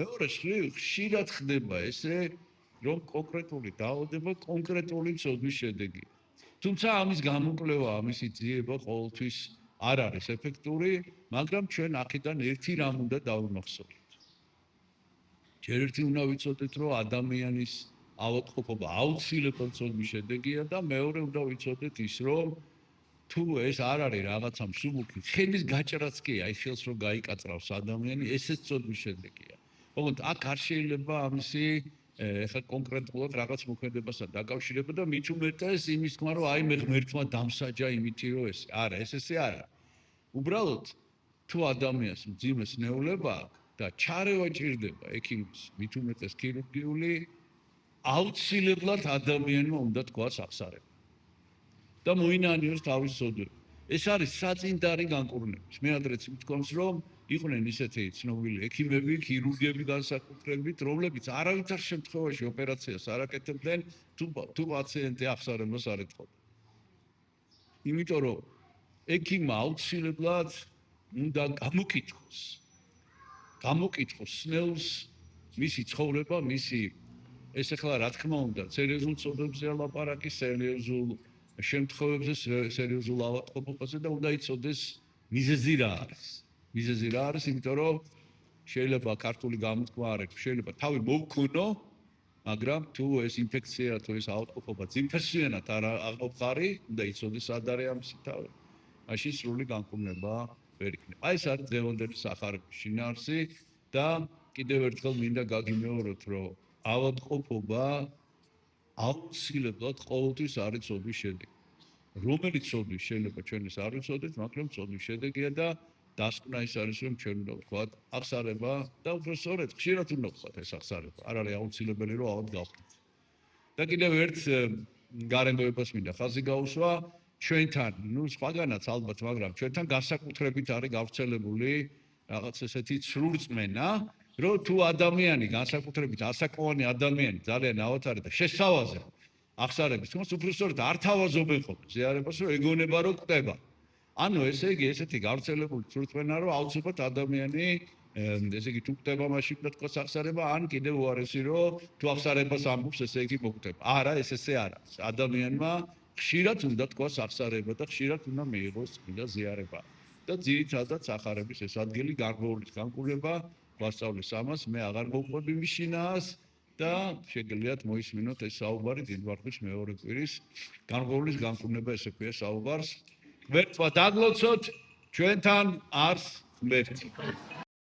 მეორე ხშირად ხდება ესე, რომ კონკრეტული დაავადება კონკრეტული ცოდვის შედეგია. თუმცა ამის გამოკვლევა, ამისი ძიება ყოველთვის არ არის ეფექტური, მაგრამ ჩვენ აქედან ერთი რამ უნდა დავიმახსოვროთ. ჯერ ერთი უნდა ვიცოდეთ, რომ ადამიანის ავადმყოფობა აუცილებლად ცოდვის შედეგია და მეორე უნდა ვიცოდეთ ის, რომ თუ ეს არ არის რაღაცა მსუბუქი, ხელის გაჭრაც კი, აი ხელს რომ გაიკაწრავს ადამიანი, ესეც ცოდვის შედეგია. ოღონდ აქ არ შეიძლება ამისი ეხლა კონკრეტულად რაღაც მოქმედებასთან დაკავშირება და მით უმეტეს იმის თქმა, რომ აი მე ღმერთმა დამსაჯა იმითი რომ ეს არა, ესე არა. უბრალოდ თუ ადამიანს მძიმე სნეულება აქვს და ჩარევა ჭირდება ექიმის, მით უმეტეს ქირურგიული, აუცილებლად ადამიანმა უნდა თქვას აღსარება. და მოინანიოს თავის სოდები. ეს არის საწინდარი განკურნების. მე ადრეც მithქვამს, რომ იყვნენ ისეთი ცნობილი ექიმები, ქირურგები განსაკუთრებით, რომლებიც არავითარ შემთხვევაში ოპერაციას არ აკეთებდნენ, თუ პაციენტი აღსარებას არ ეთხოვდა. იმიტომ რომ ექიმმა აუცილებლად უნდა გამოკითხოს სნეულს, მისი ცხოვრება, მისი ეს ახლა რა თქმა უნდა, სერიოზულ ცოდებზე ლაპარაკი, სერიოზულ შემთხვევებზე, სერიოზულ ავადმყოფობაზე და უნდა იცოდეს მიზეზი რა არის. მიზეზი რა არის, იმიტომ რომ შეიძლება ქართული გამოთქმა არ აქვს, შეიძლება თავი მოვქონო, მაგრამ თუ ეს ინფექცია, თუ ეს ავადმყოფობა ძინფესვიანად არ აღმოყარი, უნდა იცოდეს სად არის ამისი თავი. მაშინ სრული განკურნება ვერ იქნება. აი ეს არის დღევანდელი სახარების შინაარსი და კიდევ ერთხელ მინდა გაგიმეოროთ, რომ ავადმყოფობა აუცილებლად ყოველთვის არის ცოდვის შედეგი. რომელიც ცოდვის შეიძლება ჩვენ ეს არ ვიცოდეთ, მაგრამ ცოდვის შედეგია და დასკვნა ის არის, რომ ჩვენ უნდა ვთქვათ აღსარება და უბრალოდ ხშირად უნდა ვთქვათ ეს აღსარება. არ არის აუცილებელი, რომ ავად გავხდით. და კიდევ ერთ გარემოებას მინდა ხაზი გაუსვა, ჩვენთან, სხვაგანაც ალბათ, მაგრამ ჩვენთან განსაკუთრებით არის გავრცელებული რაღაც ესეთი ცრურწმენა, რომ თუ ადამიანი განსაკუთრებით ასაკოვანი ადამიანი ძალიან ავათარი და შესთავაზე აღსარების თქოს უბრალოდ არ თავაზობენ ხოლმე ზიარებას, რომ ეგონება რომ კვდება. ანუ ესე იგი ესეთი გავრცელებული ცრურწმენა, რომ აუცილებლად ადამიანი ესე იგი თუ კვდება მაშინ უნდა თქვას აღსარება, ან კიდევ უარესი რომ თუ აღსარებას ამბობს, ესე იგი მოკვდება. არა, ესე არ არის. ადამიანმა ხშირად უნდა თქვას აღსარება და ხშირად უნდა მიიღოს წმინდა ზიარება. და ძირითადად სახარების ეს ადგილი გარკვეულის განკურნება გვასწავლის ამას, მე აღარ მოვყვები მის შინაარს და შეგიძლიათ მოისმინოთ ეს საუბარი დილვარხის მეორე კვირის გარკვეულის განკურნება ესე ქვია საუბარს. ღმერთმა დაგლოცოთ, ჩვენთან არს ღმერთი.